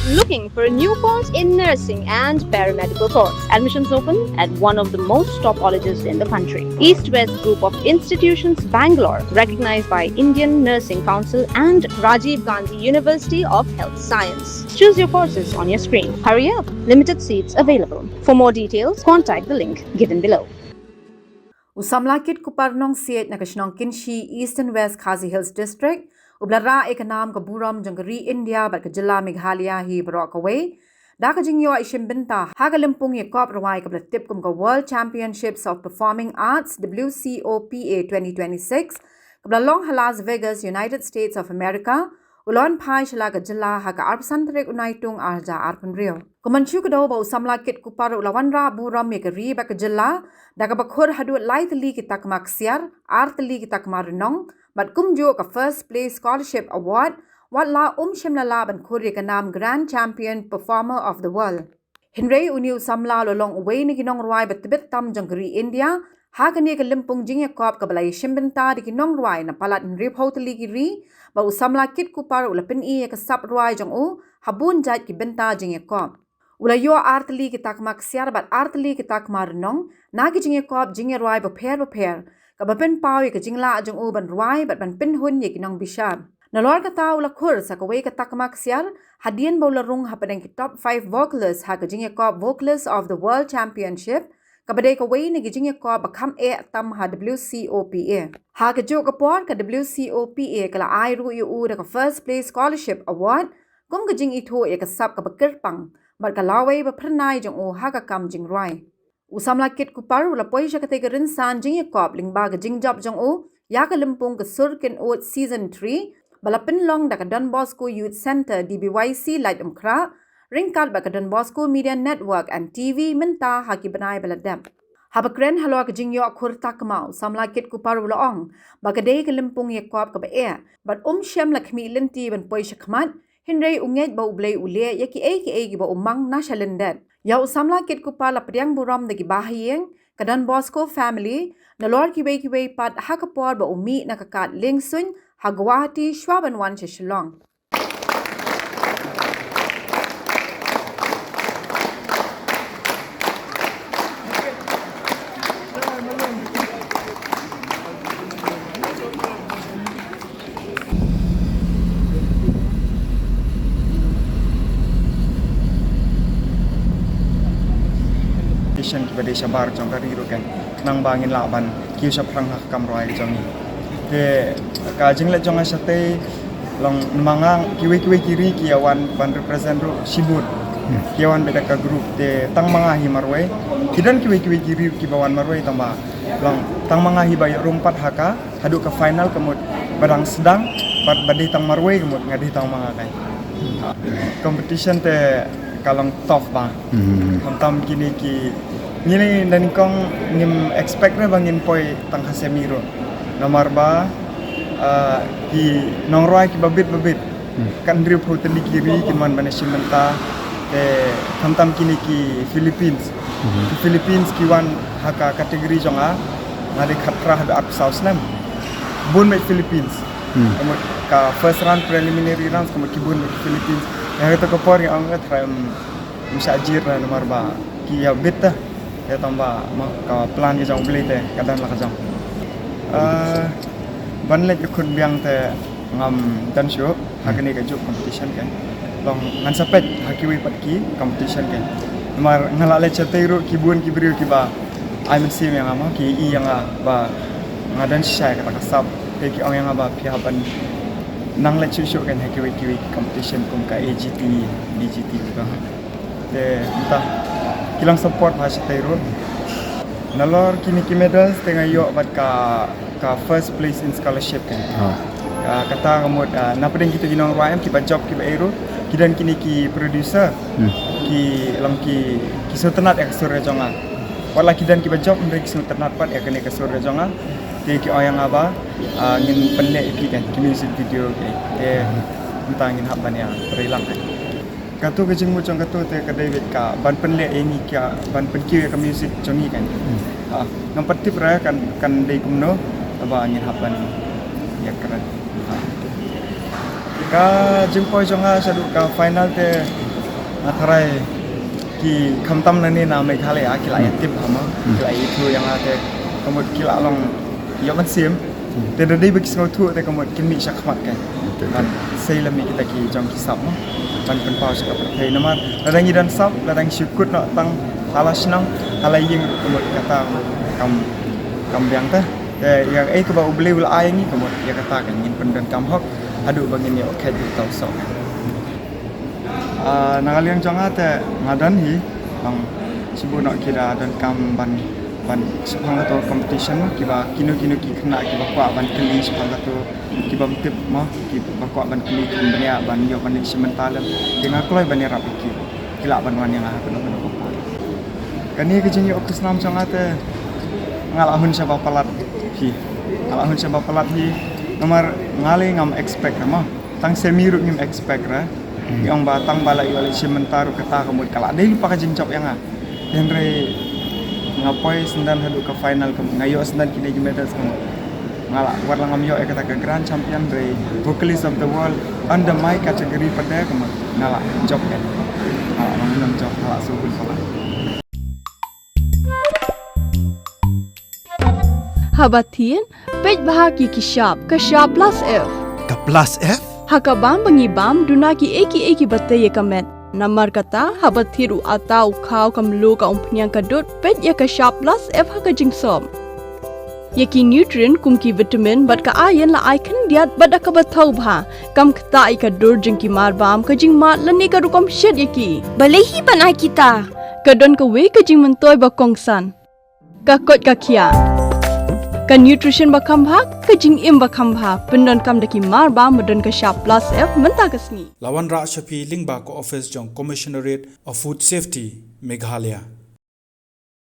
Looking for a new course in nursing and paramedical course? Admissions open at one of the most top colleges in the country. East-West Group of Institutions, Bangalore, recognized by Indian Nursing Council and Rajiv Gandhi University of Health Science. Choose your courses on your screen. Hurry up! Limited seats available. For more details, contact the link given below. Usamla Kitkupar nong siet na kashnong Kinshi East and West Khazi Hills District ublara ekanam ka buram jangari India bat ka jilla Meghalaya hi barok away da ka jingyo ishim binta hagalimpung ye kop rawai ka tip kum ka World Championships of Performing Arts WCOPA 2026 ka long Las Vegas United States of America Wanphai shala ka jilla ha ka arpsantrek unaitung arja arpunrio Kumanchu ka daw ba usamla Kitkupar ulawanra buram ye ka ri ba ka jilla da ka bakhur hadu laitli ki takmak siar artli ki takmar nong but kumjo ka first place scholarship award wat la shimla la ban khori ka nam grand champion performer of the world Hynrei uniu samla lo long away ni ginong rwai bat tibet tam jangri India ha ka ni ka limpung jingya kop ka balai shimbenta di ginong rwai na palat Hynrei photli ki ri ba usamla Kitkupar ulapin I ka sap rwai jong u habun jait ki benta jingya kop ulayo artli ki takmak siar bat artli ki takmar nong nagi jingya kop jingya rwai ba pher Kabapen pau ka jingla jong u ban ruai bat ban pin hun ye kinong bishar. Nalor ka tau la khur sa kaway ka takmak siar hadian baw larung hapadang ki top 5 vocalists ha ka jingya kop vocalists of the World Championship kabade kaway ni jingya kop bakam tam ha WCOPA. Ha ka jo ka por ka WCOPA kala ai ru yu da ka first place scholarship award kum ka jing ito ye ka sap ka bakir pang bat ka laway ba pranai jong u ha ka kam jing ruai. Usamla Kitkupar ula poi siya katay rinsan jing yakop lingba ka jing job jong u ya ka limpung ka surkin ut season 3 balapin long da ka Don Bosco Youth Center DBYC light umkra ringkat ba ka Don Bosco Media Network and TV minta haki banay baladep. Habakren halo ka jing yo akur takmau Usamla Kitkupar ula ong ba ka day ka limpung yakop ka ba but siyam la Khmih Lynti ban poi siya kmat Hynrei ungej ba Blei ule ya Kiei ba Mang na siya Lyndet. Ya usamla Kitkupar la priang buram dagi bahiyeng ka Don Bosco family na lor kiway pat hakapor ba umi na kakat lingsun hagwati shwaban wan sa Shillong. Kepada sabar jong kari rukan nang bangin laban kiu saprang hak kamroi jong ni te ka jing le jong asate long mangang kiwi kiri kiawan ban represent ru sibut kiawan beda ka group te tang mangahi marwai kidan kiwi kiri kibawan marwai tamba long tang mangahi bayo rumpat haka hadu ka final kemud barang sedang bat badi tang marwai kemud ngadi tang mangakai competition te kalong tough ba tam kini ki Nini dan kong nim expect na bangin poi tang hasemiro. Nomor ba ki nongroi ki babit kan driu hotel di kiri ki man management te tam kini ki Philippines. Ki Philippines ki wan haka kategori jonga ngade khatra hada ap south nam. Bun me Philippines. Kamut ka first round preliminary rounds kamut ki bun me Philippines. Yang itu kopor yang angat ram musajir na nomor ba ki ya beta ya tambah ka plan ke jong Blei te kadan la ka jong ban le ke khun biang te ngam dan show hakani ka juk competition kan long ngan sapet hakiwi pat ki competition kan mar ngala le chateiru ki bun ki briu ki ba ai men sim yang ama ki I yang ba ngadan shai ka kasap te ki ong yang ba phia ban nang le chu kan hakiwi competition kum ka AGT DGT ka te entah kilang support masih terus. Nalor kini ki medals tengah yo bat ka first place in scholarship kan. Kata kamut napadeng kita ginong ruam ki job ki baero kidan kini ki producer ki lam ki sutenat ek surya jonga. Wala kidan ki job mbek sutenat pat ek ne ka surya jonga. Te ki oyang aba ngin penne ki kan ki music video ki. Entah ngin haban ya perilang kan. Katu ke jengmu jong katu te ka David ka ban penle ini kia ban penkiu ka music jongi kan. Nampak tip raya kan dei kumno aba angin hapan ya keren. Ka jempoi jonga sadu ka final te Natharai ki khamtam nani na Meghalaya kila tip hama kila itu yang ada kemudian kila long yaman simแต่ได้ไปกินเราทั่วแต่ก็หมดกินมีชักขมัดกันมันเซลมีกิตากีจองกิสับมั้งมันเป็นเป้าชักประเทศน้ำมันแล้วดังยีดันซับแล้วดังชิกุดเนาะตั้งฮาลาชนังฮาลายิงก็หมดกระตากำยังแต่อย่างก็บอกอุบลิวละอายอย่างนี้ก็หมดอย่างกระตากันยินเป็นเดินกำฮอกอดูบางอย่างแค่ดูเต่าสองนักเลี้ยงจองแต่งาดันฮีบางชิบุเนาะกีฬาเดินกำบันsepang atau competition mah kiba kino ki kena kiba kuat ban keli sepang atau kiba tip mah kiba kuat ban keli bania ban yo ban semental dengan kloi ban rap ki kila ban wan yang kena apa kan ni kejing yo kesnam sangate ngalahun sebab pelat hi ngalahun sebab pelat hi nomor ngali ngam expect mah tang semiru ngim expect ra yang batang balai yo sementar kata kemud kala dei lupa kejing cop yang Hynrei ngapai sendan hadu ke final ke ngayo sendan kini di medal semua ngala warna ngamyo kata ke grand champion dari vocalist of the world under my category pada ke ngala job kan ngala menang job ngala subul salah Habatin pej bahagi ki sharp plus F ka plus F hakabam bangibam dunaki eki batai kamet Namar kata habat thiru atau khau kamlu ka umpnyang kadut pet ya ka sharp plus F ha ka jingsom. Yaki nutrient kum ki vitamin bat ka iron la ai khan diat bat ka bathau bha kam khta ai ka dur jing ki mar bam ka jing mat lani ka rukom shet yaki. Balehi banai kita. Ka don ka we ka jing mentoy ba kongsan. Ka kot ka khia. Ka nutrition ba kham bha ka jing im ba kham bha pendon kam daki mar bam modon ka sharp plus F menta ka sngi. Lawan Ra Shafi Lingba ko office jong Commissionerate of Food Safety Meghalaya